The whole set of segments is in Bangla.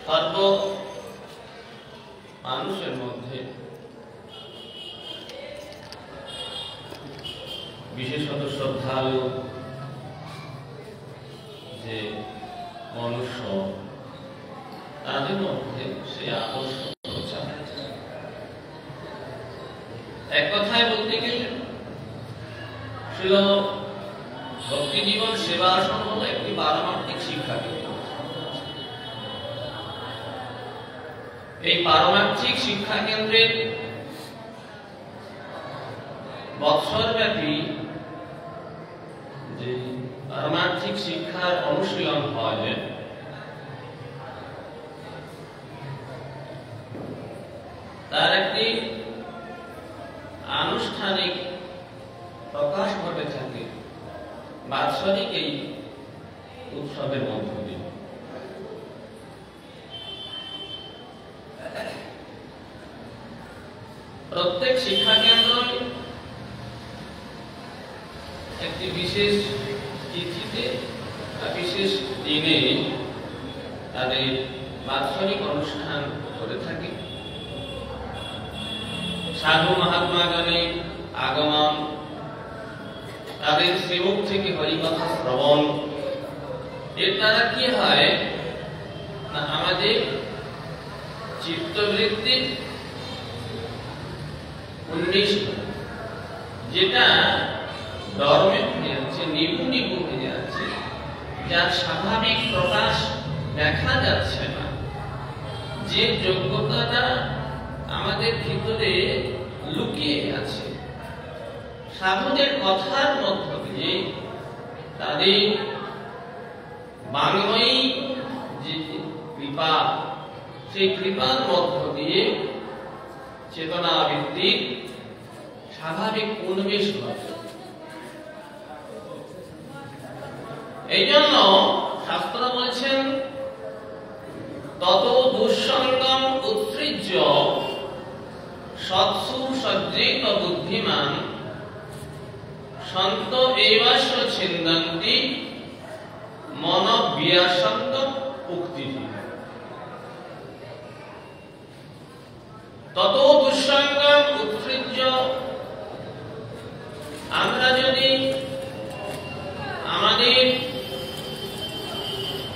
সর্ব মানুষের মধ্যে বিশেষত শ্রদ্ধালু যে মনুষ্য, তাদের মধ্যে সে আদর্শ প্রচার। এক কথায় বলতে গেলে ছিল ভক্তি জীবন সেবা আসন হলো একটি পারমার্থিক শিক্ষা কেন্দ্র। এই পারমার্থিক শিক্ষা কেন্দ্রের বৎসরব্যাপী যে পারমার্থিক শিক্ষার অনুশীলন হয়, তার একটি আনুষ্ঠানিক প্রকাশ ঘটে থাকে বাৎসরিক এই উৎসবের মধ্য দিয়ে। প্রত্যেক শিক্ষা কেন্দ্র একটি বিশেষ তিথিতে বা বিশেষ দিনে তাদের বাৎসরিক অনুষ্ঠান করে থাকে। সাধু মহাত্মাগণের আগমন, তাদের সেবক থেকে হরিকথা শ্রবণ, এর দ্বারা কি হয় না, আমাদের চিত্তবৃত্তির উন্মেষ, যেটা ধর্মে হয়ে যাচ্ছে, নিপুণ নিপুণ হয়ে যাচ্ছে, যার স্বাভাবিক প্রকাশ দেখা যাচ্ছে না, যে যোগ্যতাটা আমাদের ভিতরে লুকিয়ে আছে, সাধুদের কথার মধ্য দিয়ে, তাদের বাংময়ী যে কৃপা, সেই কৃপার মধ্য দিয়ে চেতনা বৃত্তির স্বাভাবিক উন্মেষ ঘটে। এই জন্য শাস্ত্র বলছেন, তত দুঃসঙ্গম উৎসৃজ্য সৎসু সজ্জিত বুদ্ধিমান সন্ত এবাস্য ছিন্দন্তি মন বিয়াসন্ত উক্তি। তত দুঃসঙ্গম উৎসৃজ্য, আমরা যদি আমাদের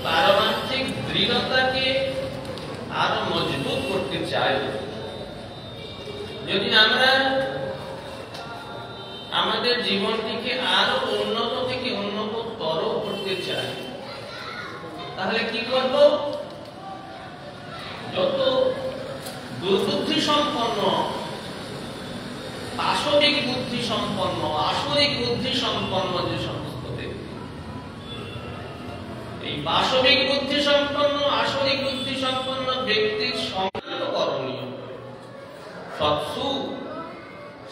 পারমার্থিক দৃঢ়তাকে আরো মজবুত করতে চাই, যদি আমরা আমাদের জীবনটিকে আরো উন্নত থেকে উন্নততর করতে চাই, তাহলে কি করব? যত দুর্বুদ্ধি সম্পন্ন, পাশবিক বুদ্ধি সম্পন্ন, আসরিক বুদ্ধি সম্পন্ন যে সমস্ত ব্যক্তি, এই পাশবিক বুদ্ধি সম্পন্ন, আসরিক বুদ্ধি সম্পন্ন ব্যক্তির সংগ্রাম করণীয়। সৎসু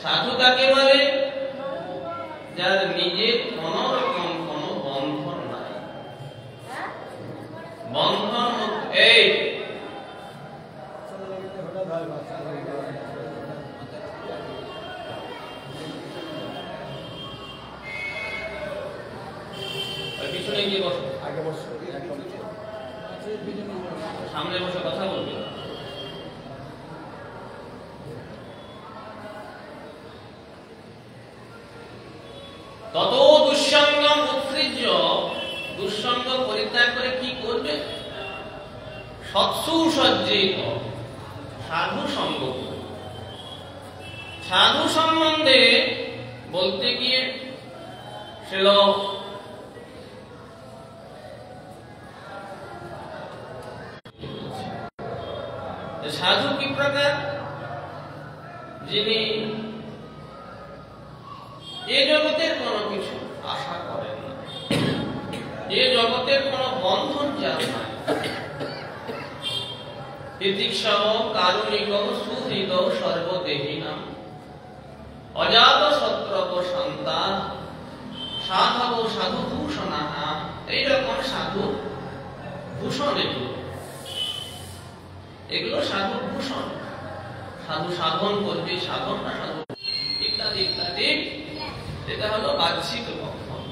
সাধু কাকে বলে? যার নিজের কোন রকম কোন বন্ধন নাই, বন্ধন এই পিছনে গিয়ে বসো, আগে বসো, সামনে বসে কথা বলবে। তত দুঃসঙ্গম উৎসৃজ্য, দুঃসঙ্গ পরিত্যাগ করে কি করবে? সৎসু সজ্জিত সাধু সঙ্গ। সাধু সম্বন্ধে বলতে গিয়ে ছিল সাধু কি প্রকার? যিনি এ জগতের কোনো কিছু আশা করেন না, এ জগতের কোনো বন্ধন যার নাই, তিতিক্ষব কারুণিক সুহৃদ সর্বদেহিনাম অজাত শত্রব সন্তান সাধব সাধু ভূষণাহা। এইরকম সাধু ভূষণ, এগুলো সাধু ভূষণ। সাধু সাধন করবে, সাধন না সাধু ইত্যাদি ইত্যাদি, এটা হলো বাহ্যিক লক্ষণ।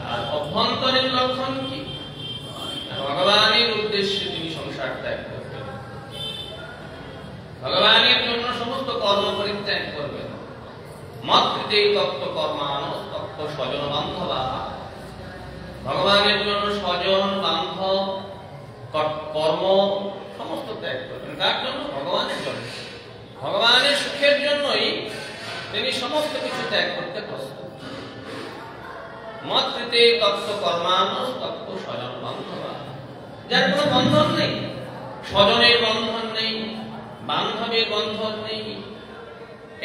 আর অভ্যন্তরীণ লক্ষণ কি? ভগবানের উদ্দেশ্যে কর্ম পরিত্যাগ করবেন। মৎকৃতেই তত্ত্ব কর্মান তত্ত্ব স্বজন বান্ধবা, ভগবানের জন্য স্বজন বান্ধব কর্ম সমস্ত ত্যাগ করবেন। কার জন্য? ভগবানের জন্য। ভগবানের সুখের জন্যই তিনি সমস্ত কিছু ত্যাগ করতে প্রস্তুত। মৎকৃতে তত্ত্ব কর্মান তত্ত্ব স্বজন বান্ধবা, যার কোনো বন্ধন নেই, স্বজনের বন্ধন নেই, বান্ধবের বন্ধন নেই,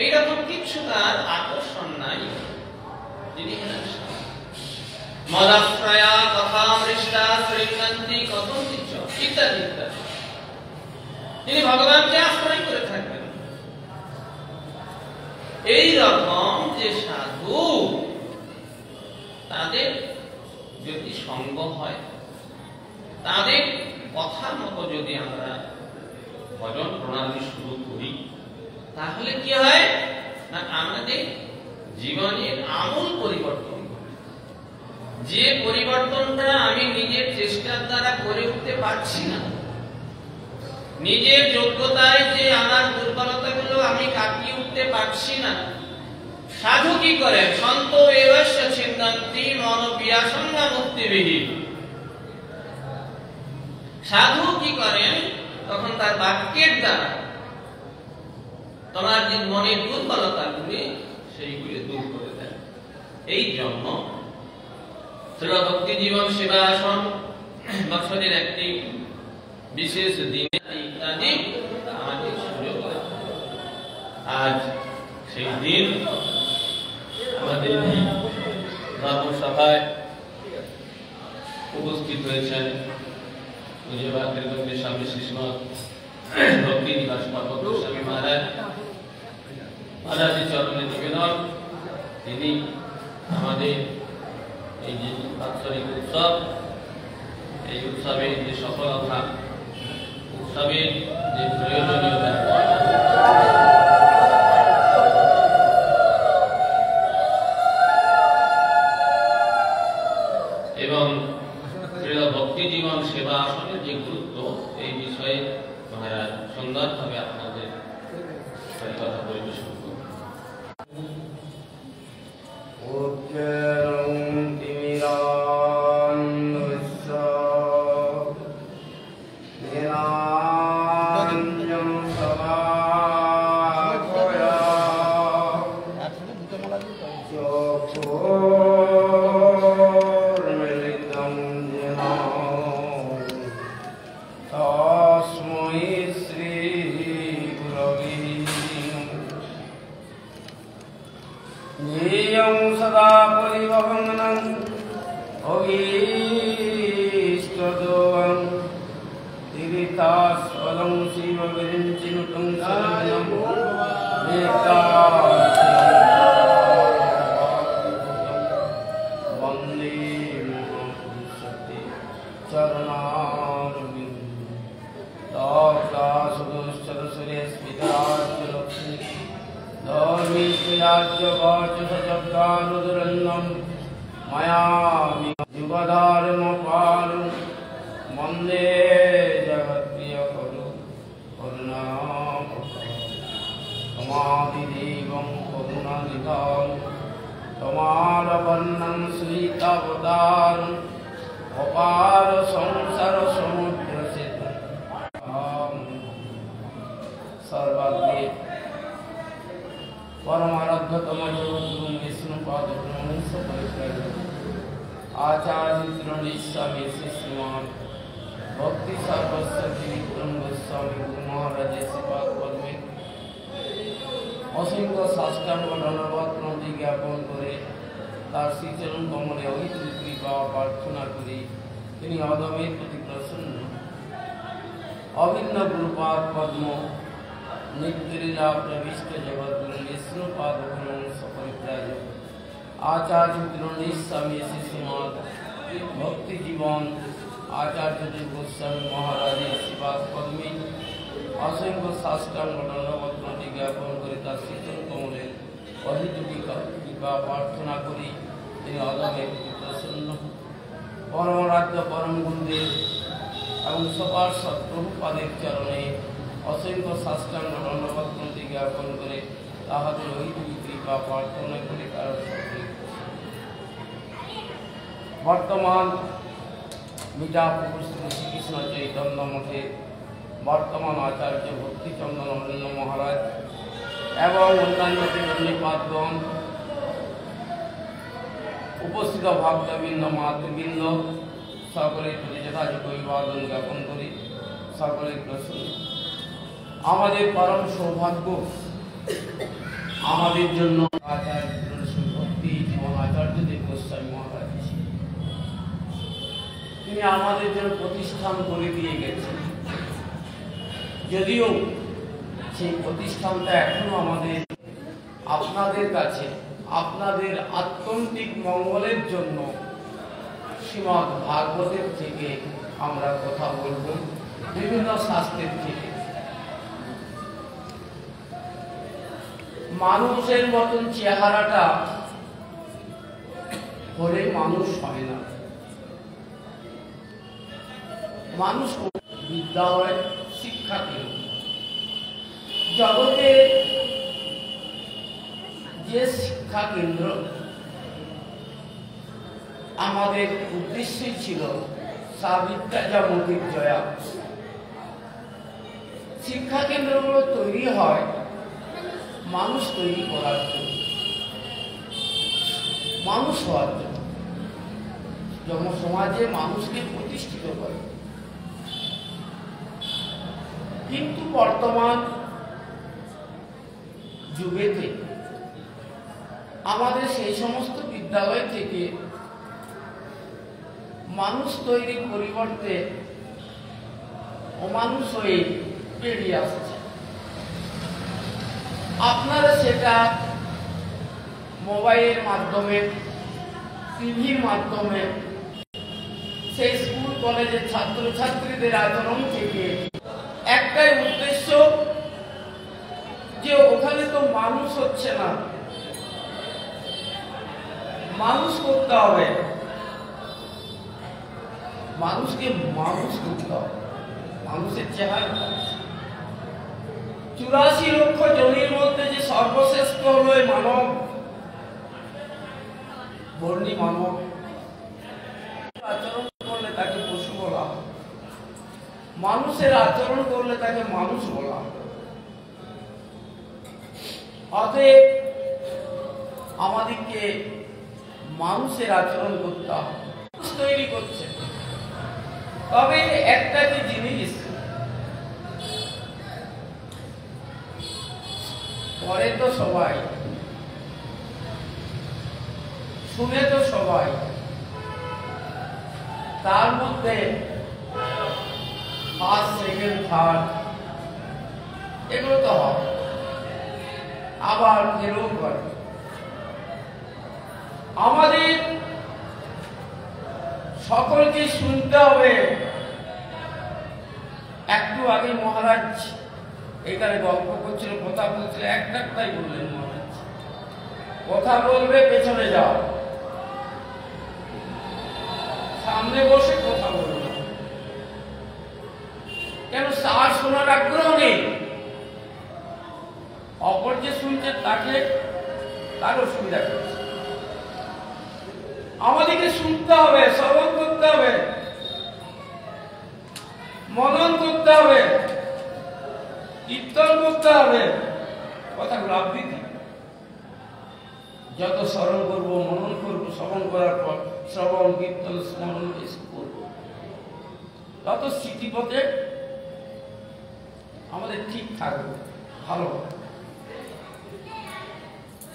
এইরকম কিছু তার আকর্ষণ নাই, তিনি হলেন মদাশ্রয়া তথা মৃষ্টা শ্রীকান্তি কথন্তি চ ইত্যাদি ইত্যাদি। তিনি ভগবানকে আশ্রয় করে থাকবেন। এই রকম যে সাধু, তাদের যদি সঙ্গ হয়, তাদের কথার মতো যদি আমরা ভজন প্রণালী শুরু করি, তাহলে কি হয় না, আমাদের জীবনের আমূল পরিবর্তন। যে পরিবর্তনটা আমি নিজের চেষ্টার দ্বারা করে উঠতে পারছি না, নিজের যোগ্যতায় যে আমার দুর্বলতাগুলো আমি কাটিয়ে উঠতে পারছি না, সাধু কি করেন? সন্ত এবস্য ছিন্দন্তি মন বিয়াসঙ্গা মুক্তিবিহীন। সাধু কি করেন? তখন তার বাক্যের দ্বারা তোমার যে মনের দুর্বলতাগুলি সেইগুলি দূর করে দেয়। এই জন্য শ্রীল ভক্তি জীবন সেবা আসন বছরের একটি বিশেষ দিনে ইত্যাদি আমাদের সুযোগ। আজ সেই দিন আমাদের ধর্মসভায় উপস্থিত হয়েছেন পূজ্যপাদ স্বামী শ্রীমৎ ভক্তি নিবাস গোস্বামী মহারাজ। মহারাজের চরণে নিবেদন, তিনি আমাদের এই যে বাৎসরিক উৎসব, এই উৎসবের যে সফলতা, উৎসবের যে প্রয়োজনীয়তা, এবং শ্রীল ভক্তি জীবন সেবা আসনের যে গুরুত্ব, এই বিষয়ে মহারাজ সুন্দরভাবে আপনাদের কথা পরিবেশন করবেন। सदा परिवहनं अभीष्टदोहं तीर्थास्पदं शिवविरिञ्चिनुतं शरणं वन्दे सत्य चरणारविन्दं धर्मीष्टयाज्यवाचसशब्दानुदुरन्नं मया युगधर्मपालं वन्दे जगत्प्रियकरु करुणादिदेवं करुणानिधानं तमालवर्णं श्रीतावतारम् अपार संसार समुद्रसेतुं सर्वाग्रे परमाराध्यतम गुरु विष्णुपाद ब्रह्मस्य परित्रायक आचार्य स्वामी श्रीमान भक्ति सर्वस्वती विक्रम गोस्वामी गुरु महाराज सेवा कর্মে অসংখ্য সাষ্টাঙ্গ ধন্যবাদ প্রণতি জ্ঞাপন করে তার শ্রীচরণ কমলে অহিত কৃপা প্রার্থনা করি তিনি অদমের প্রতি প্রসন্ন। অভিন্ন গুরুপাদ পদ্ম नित्यलीला प्रविष्ट जगत गुरु विष्णुपाद परित्रायक आचार्य स्वामी श्रीमद भक्ति जीवन आचार्य गोस्वामी महाराज सेवा कर्मी असंख्य साष्टांग दंडवत प्रति ज्ञापन कर श्रीचरण कमले अहित कृपा प्रार्थना करी अदमे प्रसन्न। परमराध्य परम गुरुदेव और सपार्षद प्रभुपादेर चरणे অসংখ্য সাষ্টাঙ্গ ধন্যবাদ প্রতি জ্ঞাপন করে তাহাদের ওই দুই কৃপা প্রার্থনা করি কারণ বর্তমান মিঠাপুর শ্রী শ্রীকৃষ্ণ চৈতন্য মঠে বর্তমান আচার্য ভক্তিচন্দ্র নরেন্দ্র মহারাজ এবং অন্যান্য নিপাতগণ, উপস্থিত ভক্তবৃন্দ মাতৃবৃন্দ সকলের প্রতি যথাযোগ্য অভিবাদন জ্ঞাপন করি। সকলের প্রশ্ন আমাদের পরম সৌভাগ্য, আমাদের জন্য আচার্য ভক্তি জীবন আচার্যদেব গোস্বামী মহারাজ তিনি আমাদের জন্য প্রতিষ্ঠান করে দিয়ে গেছেন। যদিও সেই প্রতিষ্ঠানটা এখনো আমাদের আপনাদের কাছে আপনাদের আত্যন্তিক মঙ্গলের জন্য শ্রীমদ্ ভাগবতের থেকে আমরা কথা বলব, বিভিন্ন শাস্ত্রের থেকে। মানুষের মতন চেহারাটা হলে মানুষ হয় না। মানুষ বিদ্যালয় শিক্ষা কেন্দ্র, জগতে যে শিক্ষা কেন্দ্র আমাদের উদ্দেশ্যই ছিল সাবিত্রা জামতির জয়া। শিক্ষা কেন্দ্রগুলো তৈরি হয় মানুষ তৈরি করার জন্য, মানুষ হওয়ার জন্য, সমাজে মানুষকে প্রতিষ্ঠিত করে। কিন্তু বর্তমান যুগেতে আমাদের সেই সমস্ত বিদ্যালয় থেকে মানুষ তৈরির পরিবর্তে অমানুষ হয়ে বেরিয়ে আসছে। আপনারা সেটা মোবাইলের মাধ্যমে, টিভির মাধ্যমে, সেই স্কুল কলেজের ছাত্রছাত্রীদের আচরণ থেকে একটাই উদ্দেশ্য যে ওখানে তো মানুষ হচ্ছে না, মানুষ করতে হবে, মানুষকে মানুষ করতে হবে, মানুষের চেহারা। 84 লক্ষ জনের মধ্যে যে সর্বশ্রেষ্ঠ হলো মানব, বর্ণী মানব। আচরণ করলে তাকে পশু বলা, মানুষের আচরণ করলে তাকে মানুষ বলা। অতএব আমাদেরকে মানুষের আচরণ করতে হবে, তৈরি করছে। তবে একটা কি জিনিস পরে তো সবাই, শুনে তো সবাই, তার মধ্যে ফার্স্ট, সেকেন্ড, থার্ড এগুলো তো হয়, আবার ফেরও করে। আমাদের সকলকে শুনতে হবে। একটু আগে মহারাজ এখানে গল্প করছিল, কথা বলছিল, একটাই বললেন মহারাজ, কথা বলবে পেছনে যাও, সামনে বসে কথা বলবে। কেন? তার শোনার আগ্রহ নেই, অপর যে শুনছে তাকে তার অসুবিধা করছে। আমাদেরকে শুনতে হবে, শ্রবণ করতে হবে, মনন করতে হবে, কীর্তন করতে হবে। কথাগুলো আবৃত্তি যত স্মরণ করবো, মনন করবো, শ্রবণ করার পর শ্রবণ, কীর্তন, স্মরণ করবো, তত স্মৃতিপথে আমাদের ঠিক থাকবে, ভালো।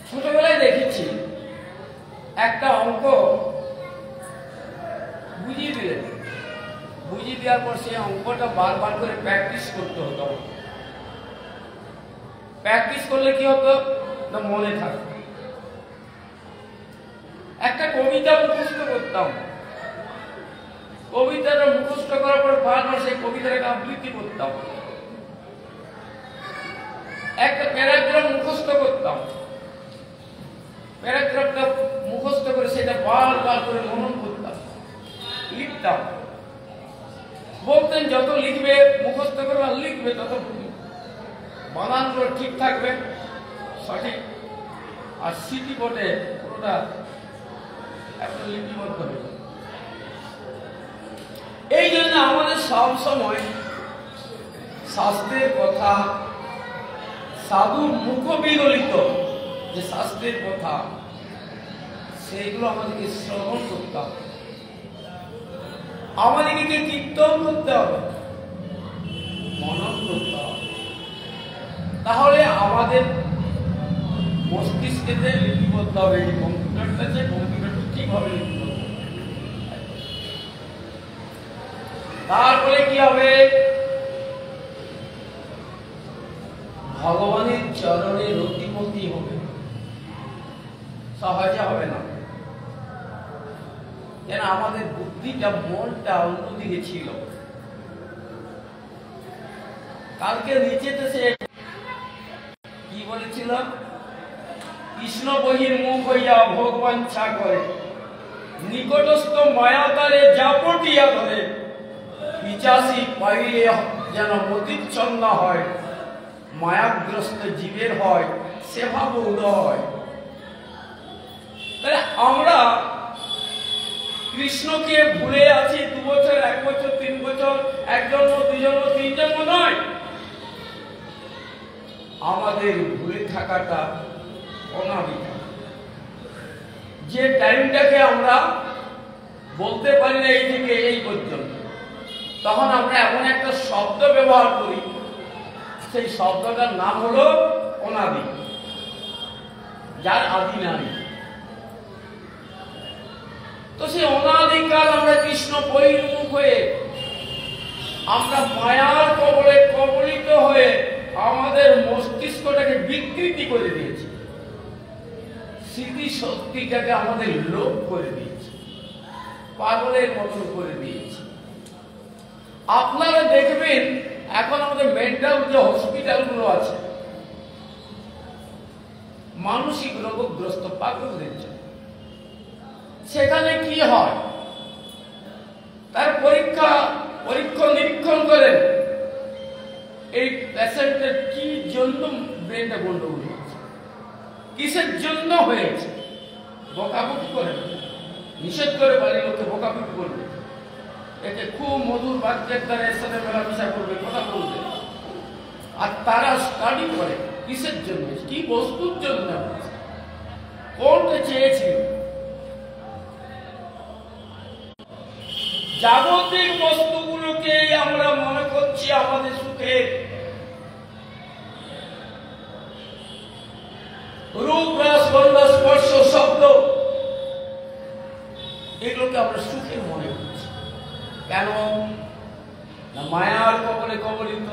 ছোটবেলায় দেখেছি একটা অঙ্ক বুঝিয়ে দিলেন, বুঝিয়ে দেওয়ার পর সেই অঙ্কটা বারবার করে প্র্যাকটিস করতে হতো। প্র্যাকটিস করলে কি হতো না, মনে থাকতো। একটা কবিতা মুখস্থ করতাম, কবিতাটা মুখস্থ করার পর বারবার সেই কবিতাটাকে আবৃত্তি করতাম। একটা প্যারাগ্রাফ মুখস্থ করতাম, প্যারাগ্রাফটা মুখস্থ করে সেটা বারবার করে মনন করতাম, লিখতাম। বলতেন যত লিখবে, মুখস্থ করবে আর লিখবে তত বানানগুলো ঠিক থাকবে, সঠিক, আর সিটি বোর্ডে পুরোটা একটা লিপিবদ্ধ হবে। এই জন্য আমাদের সব সময় শাস্ত্রের কথা, সাধুর মুখ বিগলিত যে শাস্ত্রের কথা, সেইগুলো আমাদেরকে শ্রবণ করতে হবে, আমাদেরকে কীর্তন করতে হবে, মনন করতে হবে। তাহলে আমাদের মস্তিষ্কেতে লিপিবদ্ধ হবে। এই কম্পিউটারটা যে কম্পিউটারটা ঠিকভাবে লিপিবদ্ধ হবে। তারপরে কি হবে? ভগবানের চরণে রতিমতি হবে, সহজে হবে না। কেন? আমাদের বুদ্ধিটা, মনটা অন্যদিকে ছিল। কালকে নিচেতে সে কি বলেছিল? কৃষ্ণ বহির মুখ হইয়া ভগবাঞ্ছা করে, নিকটস্থ মায়াতারে জাপটিয়া ধরে, পিচাসি পাইলে যেন মতিচ্ছন্ন হয়, মায়াগ্রস্ত জীবের হয় সেবা উদয়। তাহলে আমরা কৃষ্ণকে ভুলে আছি 2 বছর, 1 বছর, 3 বছর, 1 জন্ম, 2 জন্ম, 3 জন্ম নয়। আমাদের ভুলে থাকাটা অনাবিল। যে টাইমটাকে আমরা বলতে পারি না এই থেকে এই পর্যন্ত, তখন আমরা এমন একটা শব্দ ব্যবহার করি, সেই শব্দটার নাম হলো অনাদি, যার আদি নাই। তো সেই অনাদিকাল আমরা কৃষ্ণ বহির্মুখ হয়ে, আমরা মায়ার কবলে কবলিত হয়ে আমাদের মস্তিষ্কটাকে বিকৃতি করে দিয়েছি, স্মৃতি শক্তিটাকে আমাদের লোপ করে দিয়েছি, পাগলের মতন করে দিয়েছি। আপনারা দেখবেন এখন আমাদের মেন্টাল যে হসপিটালগুলো আছে, মানসিক রোগগ্রস্ত পাগলদের জন্য, সেখানে কি হয়? তার পরীক্ষা নিরীক্ষণ করেন এই পেশেন্টের কি জন্য ব্রেনটা গন্ডগোল হয়েছে, কিসের জন্য হয়েছে, বকাবকি করে, নিষেধ করে বাড়ির লোককে বকাবকি করবে, একে খুব মধুর বাক্যের দ্বারা এর সাথে মেলামেশা করবে, কথা বলবে, আর তারা স্টাডি করে কিসের জন্য, কি বস্তুর জন্য, কোনটা চেয়েছিল। জাগতিক বস্তুগুলোকে আমরা মনে করছি আমাদের সুখে, রূপ, রস, গন্ধ, স্পর্শ, শব্দ, এগুলোকে আমরা সুখের মনে করছি। কেন? না মায়ার কবলে কবলিত।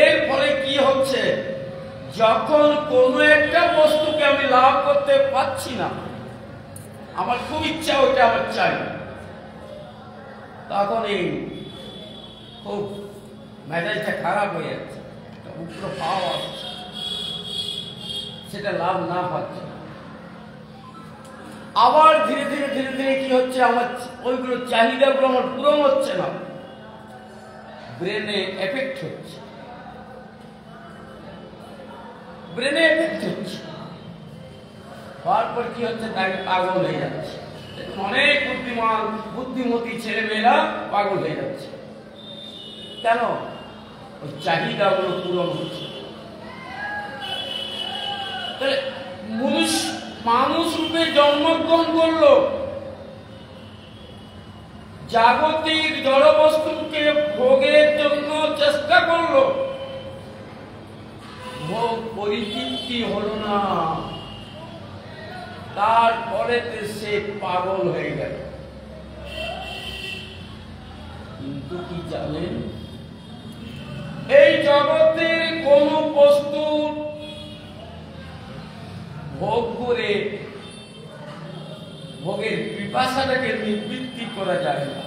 এর ফলে কি হচ্ছে? যখন কোনো একটা বস্তুকে আমি লাভ করতে পারছি না, আমার খুব ইচ্ছা ওইটা আমার চাই, তখন এই খুব মেজাজটা খারাপ হয়ে যাচ্ছে, উগ্র ভাব আসছে, সেটা লাভ না পাচ্ছে। আবার ধীরে ধীরে ধীরে ধীরে কি হচ্ছে? আমার ওইগুলো চাহিদাগুলো আমার পূরণ হচ্ছে না, ব্রেনে এফেক্ট হচ্ছে, ব্রেনে এফেক্ট হচ্ছে। তারপর কি হচ্ছে? তাকে পাগল হয়ে যাচ্ছে। অনেক বুদ্ধিমান বুদ্ধিমতী ছেলেমেয়েরা পাগল হয়ে যাচ্ছে। কেন? ওই চাহিদাগুলো পূরণ হচ্ছে। তাহলে মানুষ রূপে জন্মগ্রহণ করলো, জাগতিক জড়বস্তুকে ভোগের জন্য চেষ্টা করলো, ভোগ পরিতৃপ্তি হলো না, তারপরে সে পাগল হয়ে গেল। কিন্তু কি জানেন? এই জগতের কোন বস্তু ভোগ করে ভোগের পিপাসাটাকে নিবৃত্তি করা যায় না।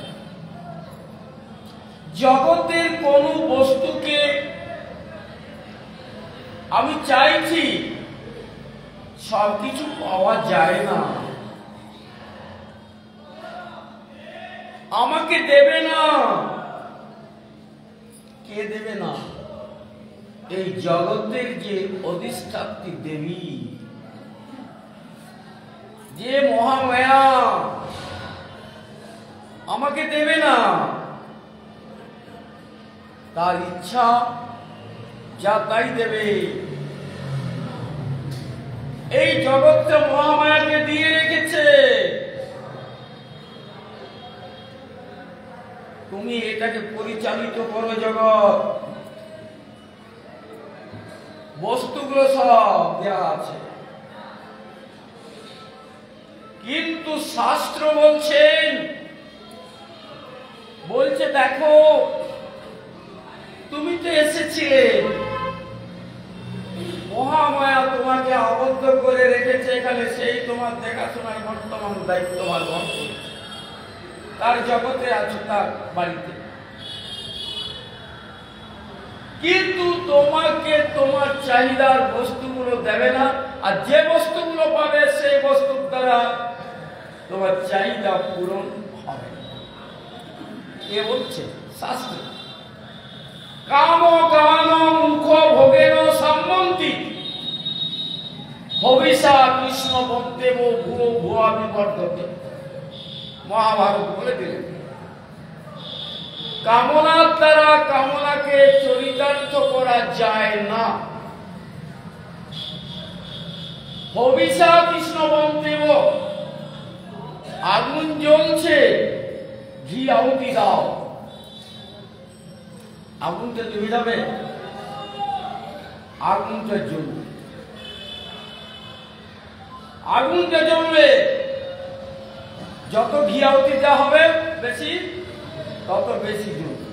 জগতের কোন বস্তুকে আমি চাইছি, সবকিছু পাওয়া যায় না, আমাকে দেবে না। কে দেবে না? এই জগতের যে অধিষ্ঠাত্রী দেবী, যে মহামায়া আমাকে দেবে না, তার ইচ্ছা যা তাই দেবে। এই জগৎটা মহামায়াকে দিয়ে রেখেছে। তুমি এটাকে পরিচালিত করো। জগৎ বস্তুগুলো সব দেওয়া আছে, কিন্তু শাস্ত্র বলছে দেখো, তুমি তো এসেছিলে, মহামায়া তোমাকে আবদ্ধ করে রেখেছে এখানে, সেই তোমার দেখাশোনার বর্তমান দায়িত্ব ভার করছে। তার জগতে আছো, তার বাড়িতে, কিন্তু তোমাকে তোমার চাহিদার বস্তুগুলো দেবে না। আর যে বস্তুগুলো পাবে সেই বস্তুর দ্বারা তোমার চাহিদা পূরণ হবে। কে বলছে? শাস্ত্র। কাম কান মুখ ভোগেন সম্মন্তি ভবিষ্যা কৃষ্ণ বন্দেব ভুয়ো ভুয়া বিবর্ধতে। মহাভারত বলে দিলেন, কামনার দ্বারা কামনাকে চরিতার্থ করা যায় না। ভবিষ্যা কৃষ্ণ বন্দেব, আগুন জ্বলছে, ঘি আহুতি দাও, আগুনটা নিভে যাবে? আগুনটা জ্বলবে, আগুনটা জ্বলবে। যত ঘি আহুতি দেওয়া হবে বেশি, তত বেশি জ্বলবে।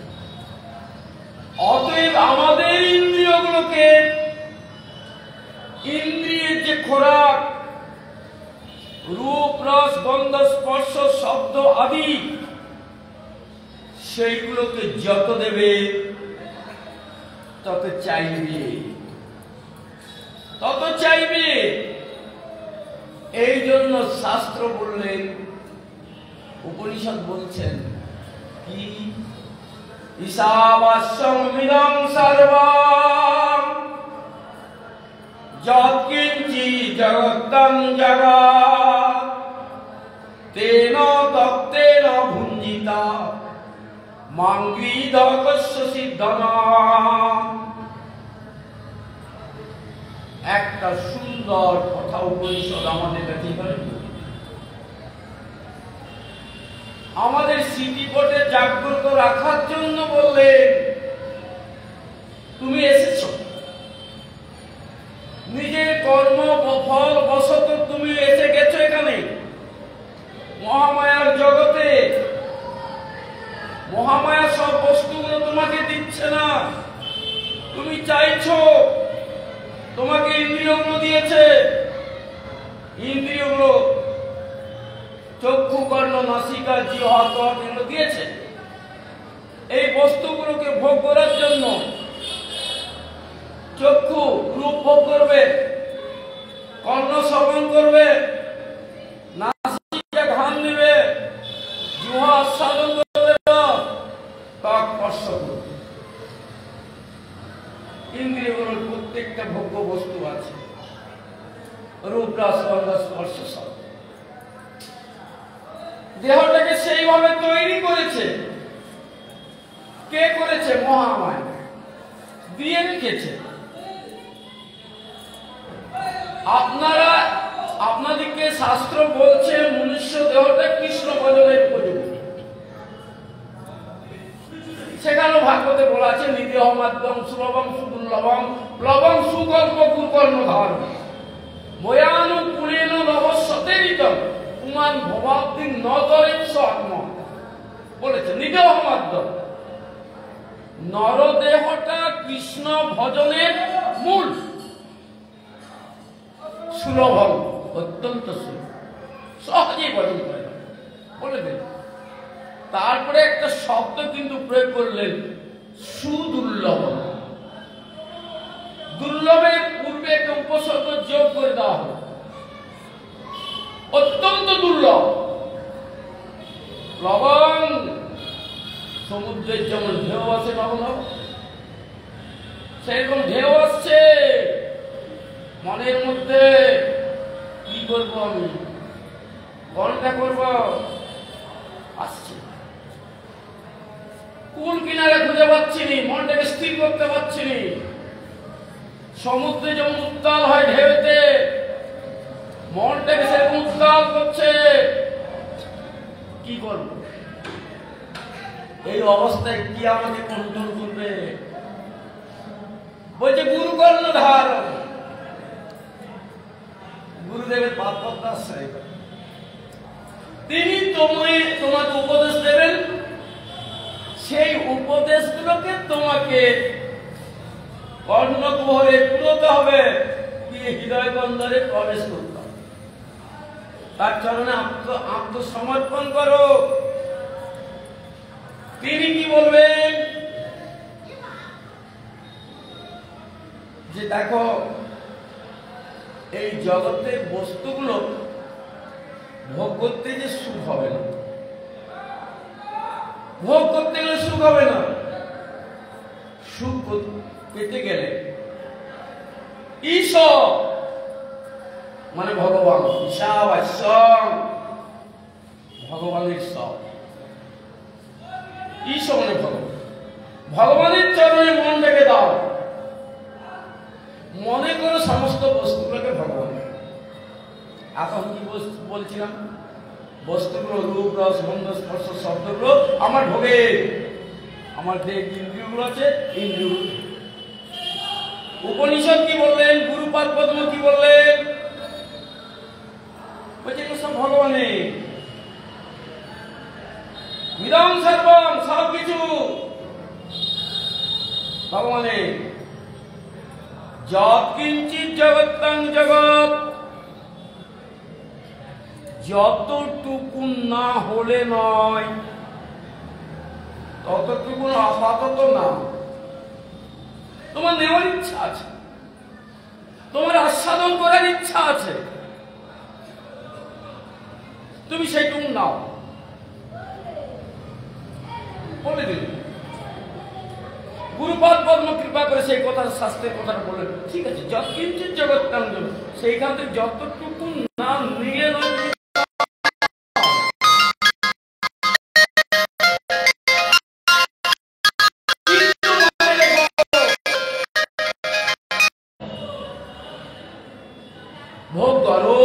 অতএব আমাদের ইন্দ্রিয়গুলোকে, ইন্দ্রিয়ের যে খোরাক, রূপ রস গন্ধ স্পর্শ শব্দ আদি, সেইগুলোকে যত দেবে তত চাইবে, তত চাইবে। এই জন্য শাস্ত্র বললেন, উপনিষদ বলছেন কি? ঈশাবাস্যং মিদং সর্বং যৎকিঞ্চি জগত্তং জগৎ তেন তত্তেন ভুঞ্জিতা মাঙ্গিদ কস্য সিদ্ধনা। একটা সুন্দর কথা উপনিষদ আমাদের কাছে বলে, আমাদের স্মৃতিপটে জাগ্রত রাখার জন্য বললেন, তুমি এসেছো, নিজের কর্ম ফল বশত তুমি এসে গেছো এখানে মহামায়ার জগতে। মহামায়া সব বস্তুগুলো তোমাকে দিচ্ছে না, তুমি চাইছো। তোমাকে ইন্দ্রিয়গুলো দিয়েছে, ইন্দ্রিয়গুলো চক্ষু কর্ণ নাসিকা জিহ্বা ত্বক এগুলো দিয়েছে এই বস্তুগুলোকে ভোগ করার জন্য। চক্ষু রূপ ভোগ করবে, কর্ণ শ্রবণ করবে, নাসিকা ঘ্রাণ নেবে, জিহ্বা আস্বাদন করবে, ত্বক স্পর্শ করবে। ইন্দ্রিয়গুলোর প্রত্যেকটা ভোগ্য বস্তু আছে, রূপ রস গন্ধ স্পর্শ সব। দেহটাকে সেইভাবে তৈরি করেছে। কে করেছে? মহামায়া দিয়ে রেখেছে। আপনাদেরকে শাস্ত্র বলছে মনুষ্য দেহটা কৃষ্ণ ভজনের উপযোগী। সেখানেও ভাগবতে বলা আছে, নিদেহ মাধ্যম সুলভম সুদুর্লভম লবম সুকল্প কুকর্ম ধর্ম বয়ানু পুরেণ লবস্বতেরিতম কুমান ভবাব্দি নদরের স্বপ্ন বলেছে। নিদেহ মাধ্যম, নরদেহটা কৃষ্ণ ভজনের মূল। সুলভম, অত্যন্ত সুলভ, সহজেই ভজন করে বলে দেন। তারপরে একটা শব্দ কিন্তু প্রয়োগ করলেন, সুদুর্লভ। দুর্লভের পূর্বে একটা উপসর্গ যোগ করে দেওয়া হলো, অত্যন্ত দুর্লভ। লবণ, সমুদ্রের যেমন ঢেউ আছে লবণ, সেরকম ঢেউ আসছে মনের মধ্যে, কি করবো আমি, কোনটা করব, আসছে কোন কিনারে খুঁজে পাচ্ছি নি, মনটাকে স্থির করতে পারছি নি। সমুদ্রে যেমন উত্তাল হয় ঢেউতে, মনটাকে সেরকম উত্তাল করছে, কি করব? এই অবস্থায় কি আমাকে কন্ট্রোল করবে? বলছে গুরু কর্ণধার, গুরুদেবের পাদপদ্মাশ্রয়, তিনি তোমাকে উপদেশ দেবেন। সেই উপদেশগুলোকে তোমাকে কর্ণকুহরে পুরোতে হবে, দিয়ে হৃদয় বন্দরে প্রবেশ করতে হবে। তার চরণে আত্মসমর্পণ করো। তিনি কি বলবেন? যে দেখো, এই জগতের বস্তুগুলো ভোগ করতে যে সুখ হবে না, ভোগ করতে গেলে সুখ হবে না। সুখ পেতে গেলে ঈশ্বর মানে ভগবান, ঈশাবাস্যং, ভগবানের সব, ঈশ্বর মানে ভগবান। ভগবানের চরণে মনটাকে দাও, মনে করো সমস্ত বস্তুগুলোকে ভগবান। এখন কি বলছিলাম? বস্তুগুলো রূপ, রস, গন্ধ, স্পর্শ, শব্দগুলো আমার ভোগে, আমার যে ইন্দ্রিয়গুলো আছে, ইন্দ্রিয়। উপনিষদ কি বললেন? গুরুপাদ পদ্ম কি বললেন? বলছে সব ভগবানের, ইদং সর্বং, সব কিছু ভগবানের। যৎ কিঞ্চিৎ জগত্তং জগৎ, যতটুকু না হলে নয়, ততটুকু আপাতত না। তোমার নেওয়ার ইচ্ছা আছে, তোমার আস্বাদন করার ইচ্ছা আছে, তুমি সেইটুকু নাও, বলে দিল। গুরুপাদ পদ্ম কৃপা করে সেই কথা, শাস্ত্রের কথাটা বললেন। ঠিক আছে, যত কিঞ্চিৎ জগত্তং জগৎ, সেইখান থেকে যতটুকু না নিয়ে নয়, ভোগ করো,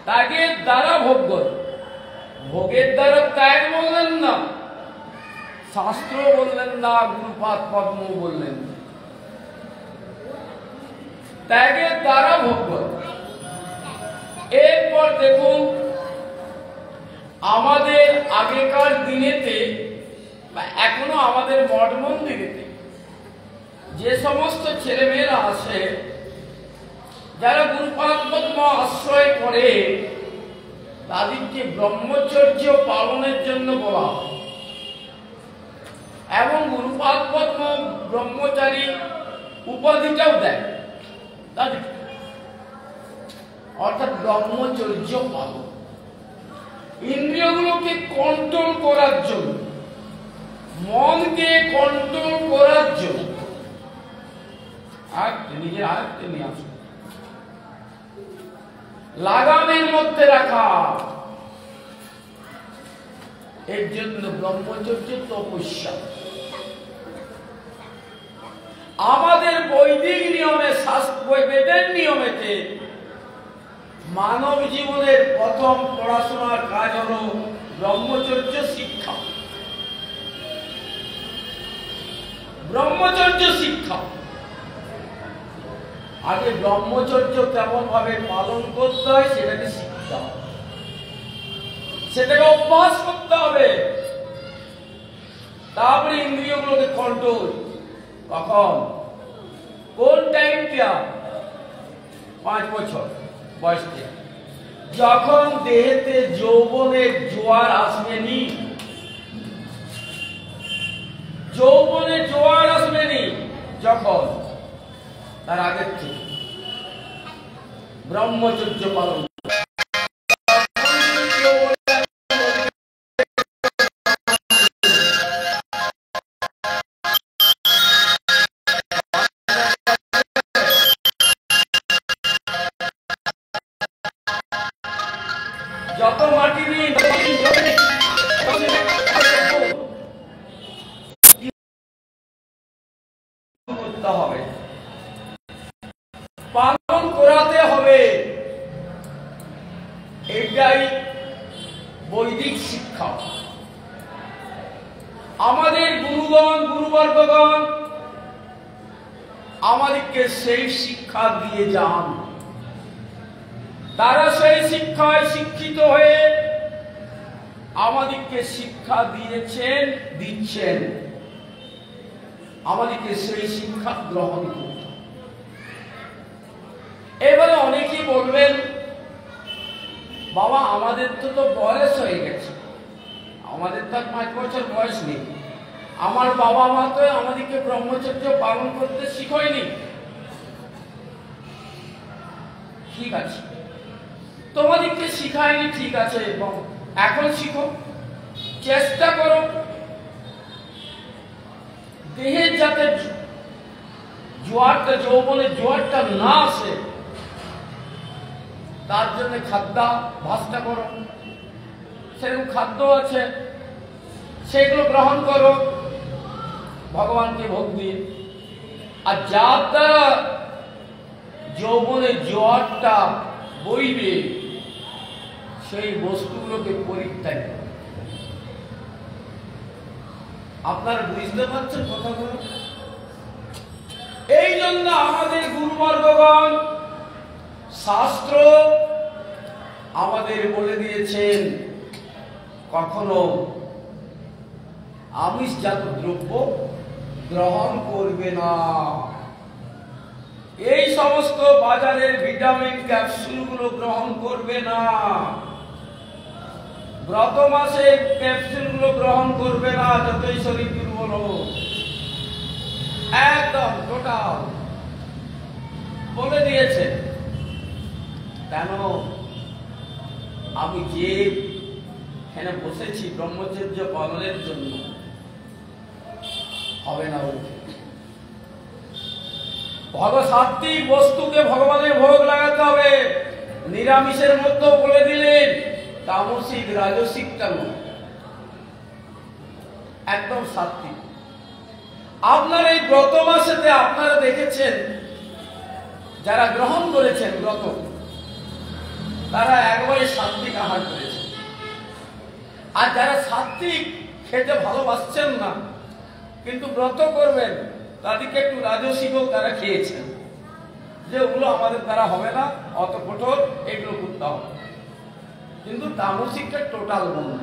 ত্যাগের দ্বারা ভোগ করো। ভোগের দ্বারা ত্যাগ বললেন না, শাস্ত্র বললেন না, গুরুপাদ পদ্ম বললেন না। ত্যাগের দ্বারা ভোগ করো। এরপর দেখুন, আমাদের আগেকার দিনেতে বা এখনো আমাদের মঠ মন্দিরেতে যে সমস্ত ছেলেমেয়েরা আসে, যারা গুরুপাদ পদ্ম আশ্রয় করে, তাদেরকে ব্রহ্মচর্য পালনের জন্য বলা হয়। এবং গুরুপাদ পদ্ম ব্রহ্মচারী উপাধিটাও দেয় তাদের, অর্থাৎ ব্রহ্মচর্য পালন, ইন্দ্রিয়গুলোকে কন্ট্রোল করার জন্য, মনকে কন্ট্রোল করার জন্য, নিজের আয়ত্তে নিয়ে আসুন, লাগামের মধ্যে রাখা। এর জন্য ব্রহ্মচর্য তপস্যা। আমাদের বৈদিক নিয়মে, শাস্ত্র বেদের নিয়মেতে মানব জীবনের প্রথম পড়াশোনার কাজ হলো ব্রহ্মচর্য শিক্ষা। ব্রহ্মচর্য শিক্ষা। আগে ব্রহ্মচর্য কেমন ভাবে পালন করতে হয় সেটাকে শিখতে হবে, সেটাকে অভ্যাস করতে হবে। তারপরে ইন্দ্রিয়গুলোকে কন্ট্রোল। কখন? কোন টাইমটা? 5 বছর বয়স থেকে, যখন দেহেতে যৌবনের জোয়ার আসবেনি, যৌবনের জোয়ার আসবেনি, যখন, তার আগের থেকে ব্রহ্মচর্য পালন করতে হবে, পালন করাতে হবে। এটাই বৈদিক শিক্ষা। আমাদের গুরুগণ গুরুবর্গগণ আমাদেরকে সেই শিক্ষা দিয়ে যান। তারা সেই শিক্ষায় শিক্ষিত হয়ে আমাদেরকে শিক্ষা দিয়েছেন, দিচ্ছেন। আমাদেরকে সেই শিক্ষা গ্রহণ করতে। এবারে অনেকেই বলবেন, বাবা আমাদের তো বয়স হয়ে গেছে, আমাদের তো 5 বছর বয়স নেই, আমার বাবা মা তো আমাদেরকে ব্রহ্মচর্য পালন করতে শিখায়নি। ঠিক আছে, তোমাদেরকে শিখায়নি, ঠিক আছে, এখন শিখো, চেষ্টা করো দেহের যাতে জোয়ারটা, যৌবনের জোয়ারটা না আসে, তার জন্য খাদ্যাভ্যাসটা করো। সেরকম খাদ্য আছে, সেগুলো গ্রহণ করো ভগবানকে ভোগ দিয়ে। আর যার দ্বারা যৌবনের জোয়ারটা বইবে, সেই বস্তুগুলোকে পরিত্যাগ করো। আপনারা বুঝতে পারছেন কথাগুলো? এই জন্য আমাদের গুরুবর্গগণ শাস্ত্র আমাদের বলে দিয়েছেন, কখনো আমিষজাত দ্রব্য গ্রহণ করবে না। এই সমস্ত বাজারের ভিটামিন ক্যাপসুলগুলো গ্রহণ করবে না। ব্রত মাসে ক্যাপসুলগুলো গ্রহণ করবে না, যতই শরীর দুর্বল হোক। একদম টোটাল বলে দিয়েছে। কেন? আমি যে এখানে বসেছি ব্রহ্মচর্য পালনের জন্য, হবে না। সাত্বিক বস্তুকে ভগবানের ভোগ লাগাতে হবে। নিরামিষের মধ্যেও বলে দিলেন তামসিক রাজসিকটা নয়, একদম সাত্বিক। আপনার এই ব্রত মাসেতে আপনারা দেখেছেন, যারা গ্রহণ করেছেন ব্রত, তারা একবারে সাত্বিক আহার করেছে। আর যারা সাত্বিক খেতে ভালোবাসছেন না কিন্তু ব্রত করবেন, তাদেরকে একটু রাজসিকও তারা খেয়েছেন, যে ওগুলো আমাদের দ্বারা হবে না, অত কঠোর, এগুলো করতে হবে। কিন্তু তামসিকটা টোটাল বন্ধ,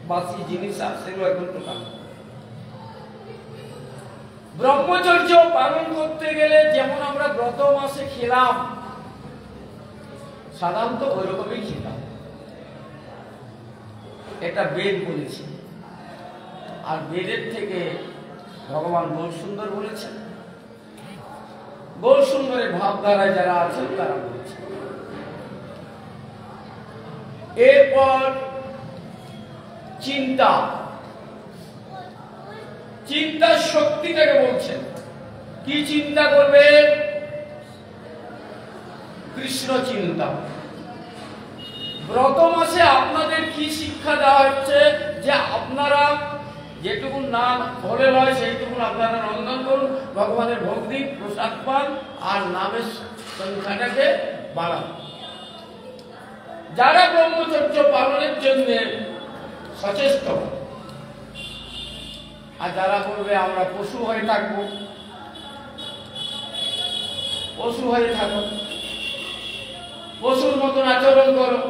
বাসি জিনিস আর সেগুলো একদম টোটাল। ব্রহ্মচর্য পালন করতে গেলে যেমন আমরা ব্রত মাসে খেলাম, সাধারণত ওইরকমই খেলাম। এটা বেদ বলেছে, আর বেদের থেকে ভগবান গৌরসুন্দর বলেছেন। গৌরসুন্দরের ভাবধারায় যারা আছেন তারা বলেছেন। এরপর চিন্তা, চিন্তার শক্তিটাকে বলছেন। কি চিন্তা করবে? কৃষ্ণ চিন্তা। ব্রত মাসে আপনাদের কি শিক্ষা দেওয়া হচ্ছে? যে আপনারা যেটুকু না হলে হয় সেইটুকু আপনারা রন্ধন করুন, ভগবানের ভোগ দিন, প্রসাদ পান, আর নামের সংখ্যাটাকে বাড়ান। যারা ব্রহ্মচর্য পালনের জন্য সচেষ্ট, আর যারা বলবে আমরা পশু হয়ে থাকবো, পশু হয়ে থাকো, পশুর মতন আচরণ করো।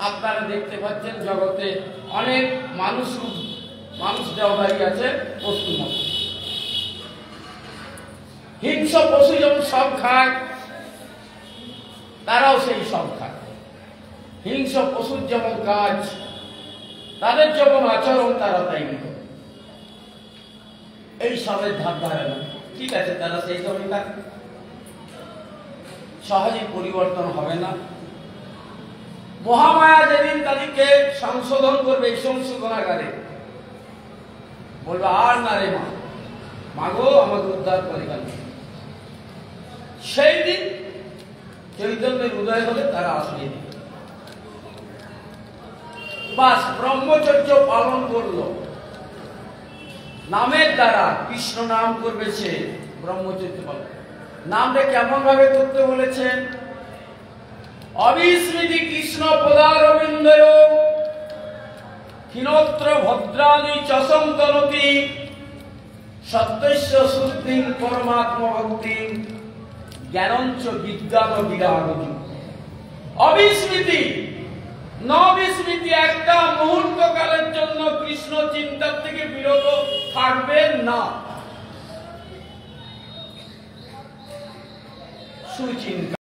আপনারা দেখতে পাচ্ছেন জগতে অনেক মানুষ দেওয়ারি আছে পশুর মতো। হিংস্র পশু যেমন সব খায়, তারাও সেই সব খায়। হিংস্র পশুর যেমন কাজ, তাদের যেমন আচরণ, তারা তাই করে। এই সবের ধার ধারে না, ঠিক আছে, তারা সেই সবই থাকে, সহজে পরিবর্তন হবে না। মহামায়া যেদিন তাদেরকে সংশোধন করবে, এই সংশোধনাগারে বলবে, আর না রে মা, মাগো আমাকে উদ্ধার করে গেল। সেই দিন চৈতন্যের উদয় হলে তারা আসবে। বাস ব্রহ্মচর্য পালন করলো, নামের দ্বারা কৃষ্ণ নাম করবে সে ব্রহ্মচর্য পালন। নামটা কেমন ভাবে করতে বলেছেন? অবিস্মৃতি কৃষ্ণ পদারবিন্দয় ক্ষীণত্র ভদ্রাণি চসন্তনতি সত্যস্য শুদ্ধিং পরমাত্মা ভক্তিং জ্ঞানঞ্চ বিজ্ঞান বিরাগতি। অবিস্মৃতি, নবিস্মৃতি, একটা মুহূর্ত কালের জন্য কৃষ্ণ চিন্তার থেকে বিরত থাকবেন না। সুচিন্তা